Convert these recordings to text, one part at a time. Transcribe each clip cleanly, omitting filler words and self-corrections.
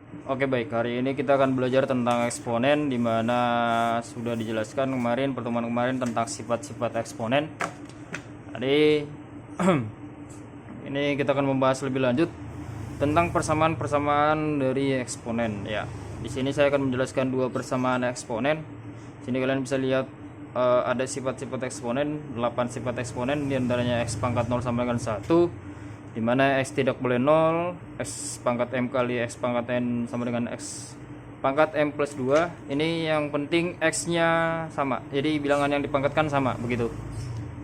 Oke baik, hari ini kita akan belajar tentang eksponen, di mana sudah dijelaskan kemarin, pertemuan kemarin, tentang sifat-sifat eksponen. Jadi ini kita akan membahas lebih lanjut tentang persamaan-persamaan dari eksponen ya. Di sini saya akan menjelaskan dua persamaan eksponen. Sini kalian bisa lihat ada sifat-sifat eksponen, 8 sifat eksponen, di antaranya x pangkat 0 sama dengan 1, di mana x tidak boleh 0, x pangkat m kali x pangkat n sama dengan x pangkat m plus 2. Ini yang penting x-nya sama, jadi bilangan yang dipangkatkan sama begitu.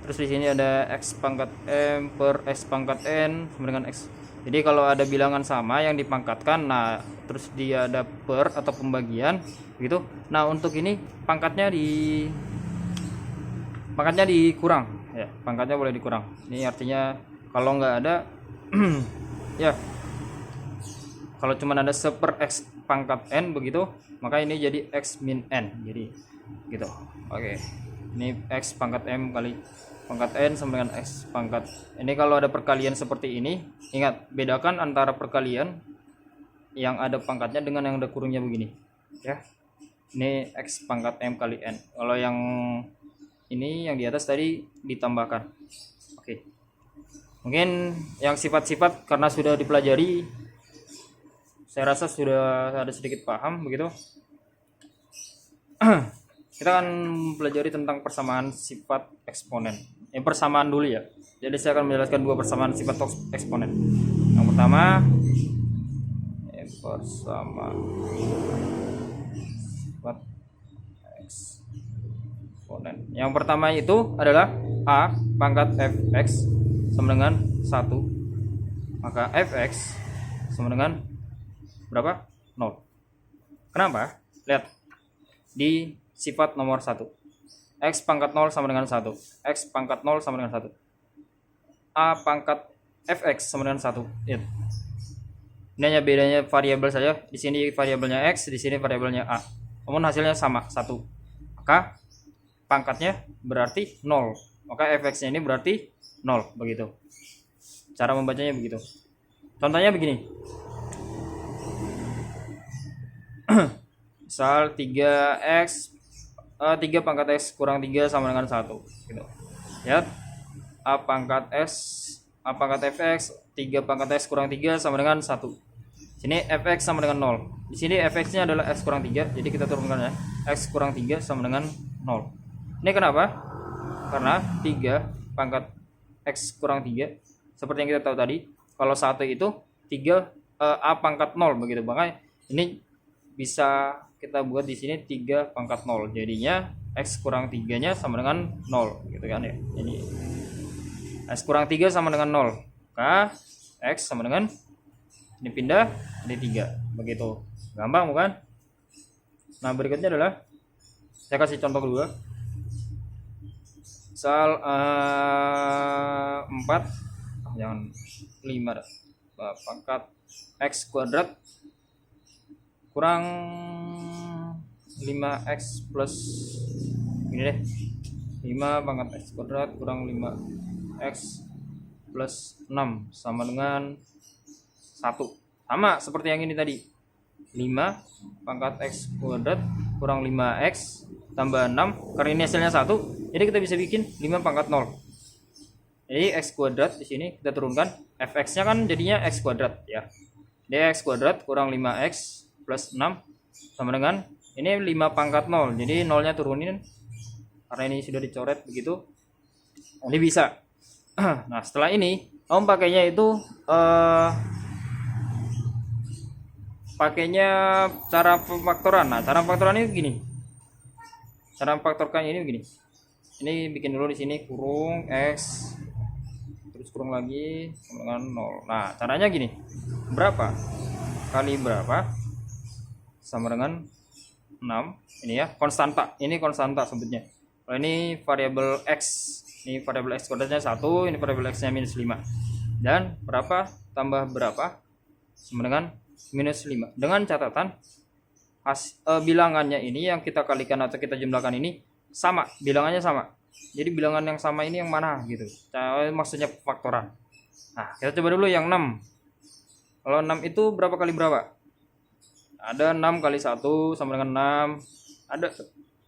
Terus di sini ada x pangkat m per x pangkat n sama dengan x. Jadi kalau ada bilangan sama yang dipangkatkan, nah terus dia ada per atau pembagian gitu. Nah untuk ini pangkatnya dikurang ya, pangkatnya boleh dikurang. Ini artinya kalau nggak ada ya, kalau cuma ada seper x pangkat n begitu, maka ini jadi x min n, jadi gitu. Oke, ini x pangkat m kali pangkat n sama dengan x pangkat. Ini kalau ada perkalian seperti ini, ingat bedakan antara perkalian yang ada pangkatnya dengan yang ada kurungnya begini ya. Ini x pangkat m kali n. Kalau yang ini yang di atas tadi ditambahkan. Oke, mungkin yang sifat-sifat karena sudah dipelajari, saya rasa sudah ada sedikit paham begitu. Kita akan pelajari tentang persamaan sifat eksponen. Yang persamaan dulu ya. Jadi saya akan menjelaskan dua persamaan sifat eksponen. Yang pertama, persamaan sifat eksponen. Yang pertama itu adalah a pangkat fx sama dengan 1. Maka fx sama dengan berapa? 0. Kenapa? Lihat di sifat nomor 1. X pangkat 0 sama dengan 1. X pangkat 0 sama dengan 1. A pangkat fx sama dengan 1. Lihat. Ini hanya bedanya variabel saja. Di sini variabelnya x, di sini variabelnya a. Namun hasilnya sama, 1. Maka pangkatnya berarti 0. Maka fx-nya ini berarti 0 begitu. Cara membacanya begitu. Contohnya begini. Misal 3 pangkat x kurang 3 sama dengan 1 gitu. Lihat, a pangkat fx 3 pangkat x kurang 3 sama dengan 1. Sini fx sama dengan 0. Di sini fx-nya adalah x kurang 3, jadi kita turunkan ya. X kurang 3 sama dengan 0. Ini kenapa? Karena 3 pangkat x kurang 3, seperti yang kita tahu tadi, kalau 1 itu 3 a pangkat 0 begitu. Makanya ini bisa kita buat di sini 3 pangkat 0. Jadinya x kurang 3-nya sama dengan 0 gitu kan ya. Ini x kurang 3 sama dengan 0. Maka x sama dengan ini pindah jadi 3. Begitu. Gampang bukan? Nah, berikutnya adalah saya kasih contoh kedua. Misal 4 jangan 5 dah. Pangkat x kuadrat kurang 5x plus ini deh, 5 pangkat x kuadrat kurang 5x plus 6 sama dengan 1. Sama seperti yang ini tadi, 5 pangkat x kuadrat kurang 5x tambah 6, karena ini hasilnya 1, jadi kita bisa bikin 5 pangkat 0. Jadi x kuadrat di sini kita turunkan, fx-nya kan jadinya x kuadrat ya. Jadi x kuadrat kurang 5x plus 6 sama dengan ini 5 pangkat 0. Jadi 0-nya turunin karena ini sudah dicoret begitu. Ini bisa. Nah, setelah ini kamu pakainya itu pakainya cara pemfaktoran. Nah, cara pemfaktoran ini begini. Cara memfaktorkan ini begini. Ini bikin dulu di sini kurung x terus kurung lagi sama dengan 0. Nah, caranya gini. Berapa kali berapa sama dengan 6. Ini ya, konstanta. Ini konstanta sebutnya. Kalau ini variabel x. Ini variabel x kuadratnya 1, ini variabel x-nya minus 5. Dan berapa tambah berapa sama dengan minus 5. Dengan catatan bilangannya ini yang kita kalikan atau kita jumlahkan ini sama, bilangannya sama. Jadi bilangan yang sama ini yang mana gitu. Maksudnya faktoran. Nah, kita coba dulu yang 6. Kalau 6 itu berapa kali berapa? Ada 6 kali 1 sama dengan 6. Ada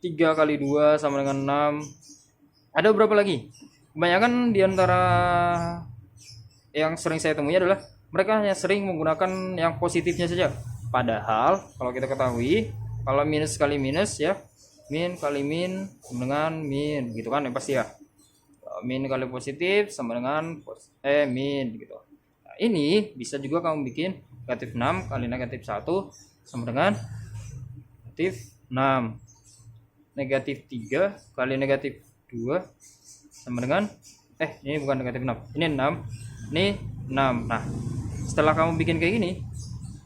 3 kali 2 sama dengan 6. Ada berapa lagi? Kebanyakan diantara yang sering saya temui adalah mereka hanya sering menggunakan yang positifnya saja. Padahal kalau kita ketahui, kalau minus kali minus ya, min kali min sama dengan min gitu kan ya pasti ya. Min kali positif sama dengan min gitu. Nah, ini bisa juga kamu bikin negatif 6 kali negatif 1 sama dengan negatif 6. Negatif 3 kali negatif 2 sama dengan ini bukan negatif 6, ini 6, ini 6. Nah, setelah kamu bikin kayak gini,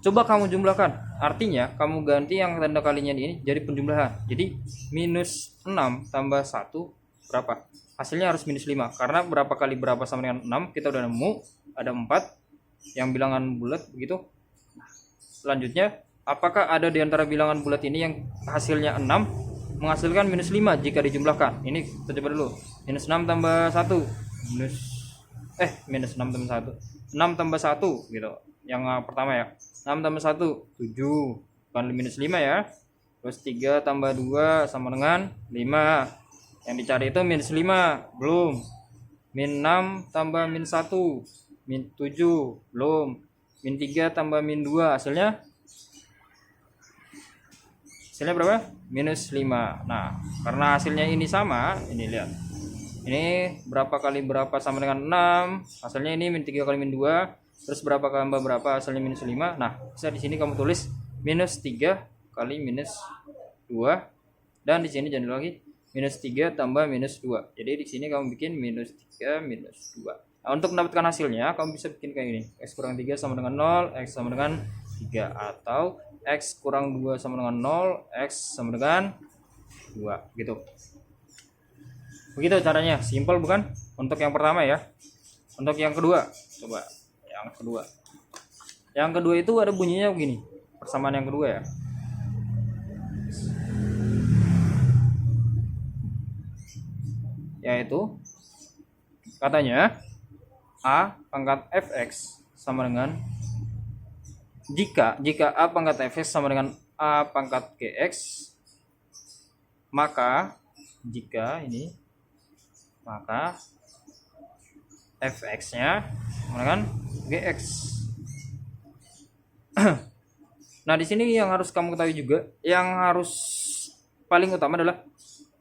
coba kamu jumlahkan. Artinya kamu ganti yang tanda kalinya ini jadi penjumlahan. Jadi minus 6 tambah 1 berapa? Hasilnya harus minus 5. Karena berapa kali berapa sama dengan 6 kita udah nemu, ada 4 yang bilangan bulat begitu. Selanjutnya, apakah ada di antara bilangan bulat ini yang hasilnya 6 menghasilkan minus 5 jika dijumlahkan? Ini kita coba dulu. Minus 6 tambah 1 minus 6 tambah 1 6 tambah 1 gitu. Yang pertama ya, 6 tambah 1 7, bukan minus 5 ya. Terus 3 tambah 2 sama dengan 5. Yang dicari itu minus 5, belum. Min 6 tambah min 1 min 7, belum. Min 3 tambah min 2, hasilnya berapa? Minus 5. Nah, karena hasilnya ini sama, ini lihat. Ini berapa kali berapa sama dengan 6, hasilnya ini min 3 kali min 2. Terus berapa tambah berapa, hasilnya minus 5. Nah, bisa di sini kamu tulis minus 3 kali minus 2. Dan di sini jangan lagi minus 3 tambah minus 2. Jadi di sini kamu bikin minus 3 minus 2. Nah, untuk mendapatkan hasilnya kamu bisa bikin kayak gini. X kurang 3 sama dengan 0, X sama dengan 3. Atau X kurang 2 sama dengan 0, X sama dengan 2 gitu. Begitu caranya, simpel bukan? Untuk yang pertama ya. Untuk yang kedua, coba yang kedua. Yang kedua itu ada bunyinya begini. Persamaan yang kedua ya. Yaitu katanya A pangkat fx sama dengan jika A pangkat fx sama dengan A pangkat gx, maka fx-nya sama dengan gx. Nah, di sini yang harus kamu ketahui juga, yang harus paling utama adalah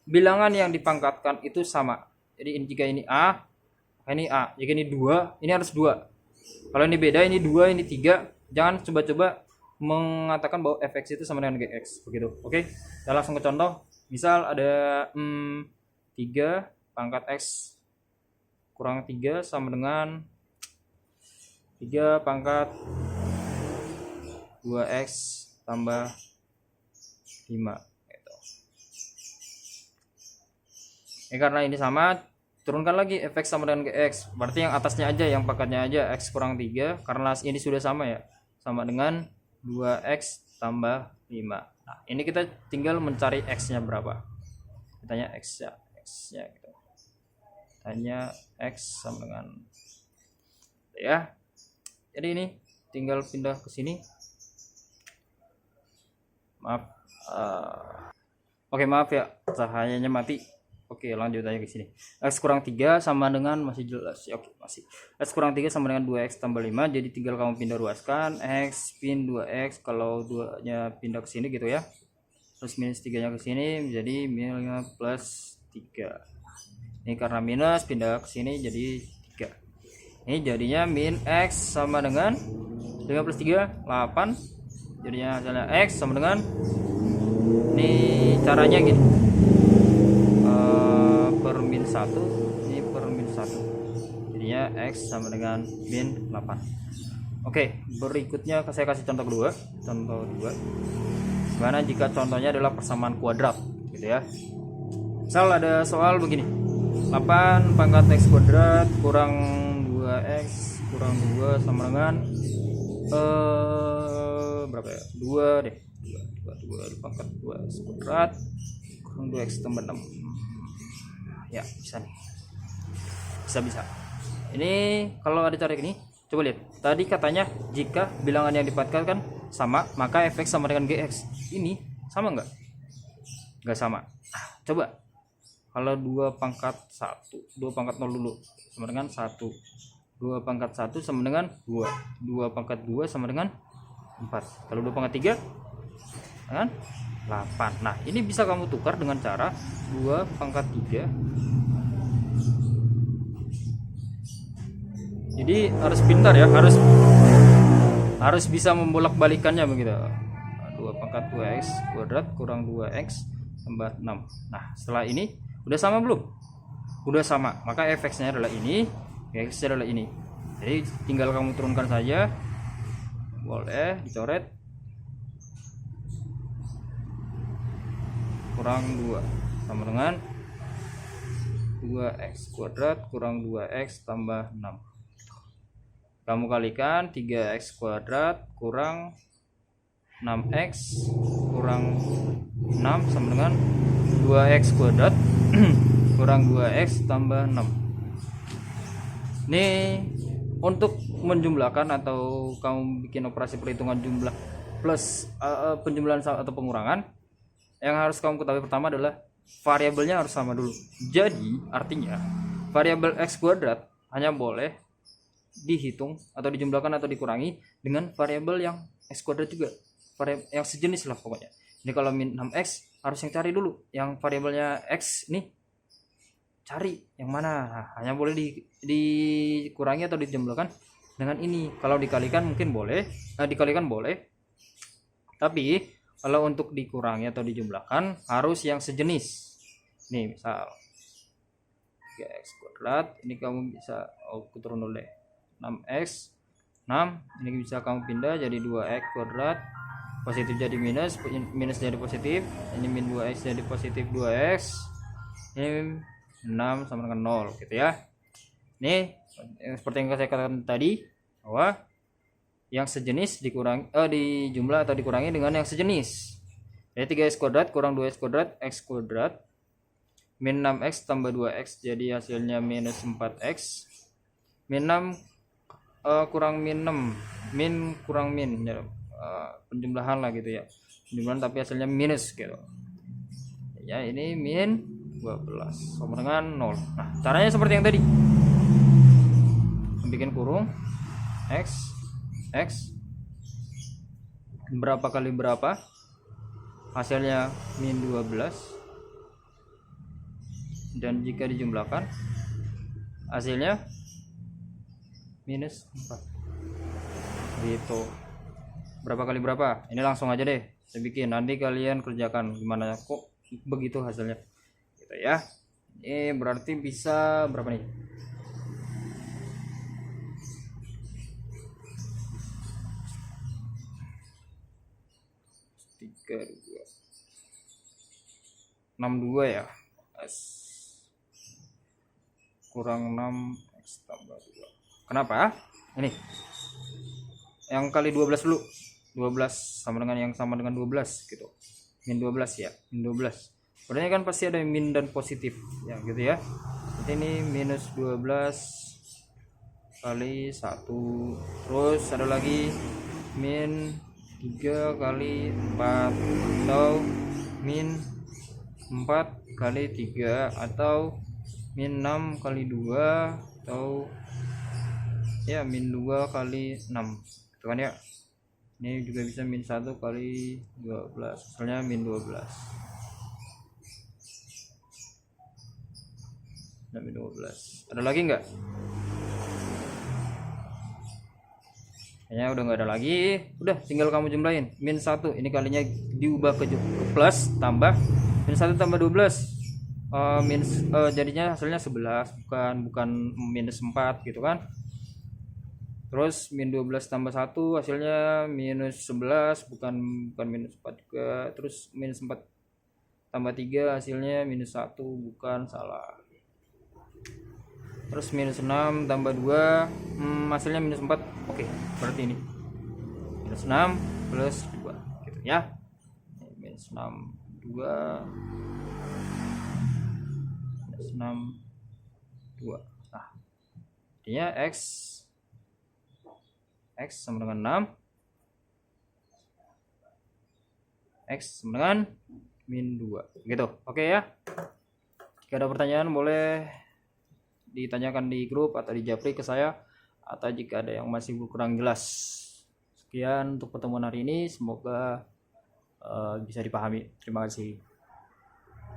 bilangan yang dipangkatkan itu sama. Jadi jika ini A, ini A. Jika ini 2, ini harus 2. Kalau ini beda, ini 2, ini 3. Jangan coba-coba mengatakan bahwa fx itu sama dengan gx. Begitu. Oke, kita langsung ke contoh. Misal ada 3 pangkat x kurang 3 sama dengan 3 pangkat 2x tambah 5 gitu. Karena ini sama, turunkan lagi fx sama dengan gx. Berarti yang atasnya aja, yang pangkatnya aja x kurang 3. Karena ini sudah sama ya, sama dengan 2x tambah 5. Nah, ini kita tinggal mencari x-nya berapa. Kitanya x-nya gitu. Tanya x sama dengan ya. Jadi ini tinggal pindah ke sini. Maaf. Oke, maaf ya, cahayanya mati. Oke, lanjut aja ke sini. X kurang 3 sama dengan, masih jelas. Oke, masih. X kurang 3 sama dengan 2x tambah 5. Jadi tinggal kamu pindah ruaskan. X pin 2x. Kalau 2-nya pindah ke sini gitu ya. Terus minus 3-nya ke sini menjadi minus plus 3. Ini karena minus pindah ke sini jadi 3. Ini jadinya min x sama dengan 5 plus 3, 8. Jadinya hasilnya x sama dengan, ini caranya gini. Per min 1, ini per min 1, jadinya x sama dengan min 8. Oke, berikutnya saya kasih contoh kedua. Contoh 2, gimana jika contohnya adalah persamaan kuadrat gitu ya. Misal ada soal begini, 8 pangkat x kuadrat kurang 2x kurang 2 sama dengan berapa ya, 2 deh, 2 di pangkat 2x kuadrat kurang 2x tambah 6. Ya, bisa nih. Bisa. Ini kalau ada cara gini, coba lihat. Tadi katanya jika bilangan yang dipangkatkan sama, maka fx sama dengan gx. Ini sama nggak? Nggak sama. Nah, coba kalau 2 pangkat 1, 2 pangkat 0 dulu sama dengan 1, 2 pangkat 1 sama dengan 2, 2 pangkat 2 sama dengan 4, kalau 2 pangkat 3 kan 8. Nah, ini bisa kamu tukar dengan cara 2 pangkat 3. Jadi harus pintar ya, harus bisa membolak-balikannya begitu. 2 pangkat 2x kuadrat kurang 2x tambah 6. Nah, setelah ini udah sama belum? Udah sama, maka fx-nya adalah ini, gx-nya adalah ini. Jadi tinggal kamu turunkan saja. Boleh dicoret. Kurang 2 sama dengan 2x kuadrat kurang 2x tambah 6. Kamu kalikan 3x kuadrat kurang 6x kurang 6 sama dengan 2x kuadrat kurang 2x tambah 6. Ini untuk menjumlahkan atau kamu bikin operasi perhitungan jumlah plus penjumlahan atau pengurangan, yang harus kamu ketahui pertama adalah variabelnya harus sama dulu. Jadi artinya variabel x kuadrat hanya boleh dihitung atau dijumlahkan atau dikurangi dengan variabel yang x kuadrat juga, variabel yang sejenis lah pokoknya. Ini kalau min 6x harus yang cari dulu yang variabelnya x nih, cari yang mana. Nah, hanya boleh dikurangi atau dijumlahkan dengan ini. Kalau dikalikan mungkin boleh, dikalikan boleh, tapi kalau untuk dikurangi atau dijumlahkan harus yang sejenis. Nih misal 3x kuadrat, ini kamu bisa aku turun dulu deh, 6x 6, ini bisa kamu pindah jadi 2x kuadrat, positif jadi minus, minus jadi positif, ini min 2x jadi positif 2x, ini 6 sama dengan 0 gitu ya. Ini seperti yang saya katakan tadi, bahwa yang sejenis dikurangi dijumlah atau dikurangi dengan yang sejenis. Jadi 3x kuadrat kurang 2x kuadrat x kuadrat min 6x tambah 2x jadi hasilnya minus 4x. Min 6 kurang min 6, min kurang min ya, penjumlahan lah gitu ya. Penjumlahan tapi hasilnya minus gitu. Ya, ini min 12 sama dengan 0. Nah, caranya seperti yang tadi. Bikin kurung x berapa kali berapa, hasilnya min 12, dan jika dijumlahkan hasilnya minus 4 gitu. Berapa kali berapa, ini langsung aja deh saya bikin, nanti kalian kerjakan gimana kok begitu hasilnya gitu ya. Ini berarti bisa berapa nih, 62 ya, kurang 6x tambah 2. Kenapa? Ini yang kali 12 dulu, 12 sama dengan yang sama dengan 12 gitu, min 12 ya, min 12 sebenarnya kan pasti ada min dan positif ya gitu ya. Jadi ini minus 12 kali 1, terus ada lagi min 3 kali 4 atau min 4 kali 3 atau min 6 kali 2 atau ya min 2 kali 6 gitu kan ya. Ini juga bisa min 1 kali 12, misalnya min 12. Nah, min 12 ada lagi enggak? Kayaknya udah nggak ada lagi. Udah tinggal kamu jumlahin. Min 1 ini kalinya diubah ke plus, tambah min 1 tambah 12 jadinya hasilnya 11, bukan minus 4 gitu kan. Terus min 12 tambah 1 hasilnya minus 11, bukan minus 4 juga. Terus minus 4 tambah 3 hasilnya minus 1, bukan, salah. Terus minus 6 tambah 2 hasilnya minus 4. Oke, berarti ini minus 6 plus 2 gitu ya. Minus 6 2 minus 6 2. Nah, artinya x sama dengan X sama dengan min 2 gitu. Oke ya, jika ada pertanyaan boleh ditanyakan di grup atau di japri ke saya, atau jika ada yang masih kurang jelas. Sekian untuk pertemuan hari ini, semoga bisa dipahami. Terima kasih.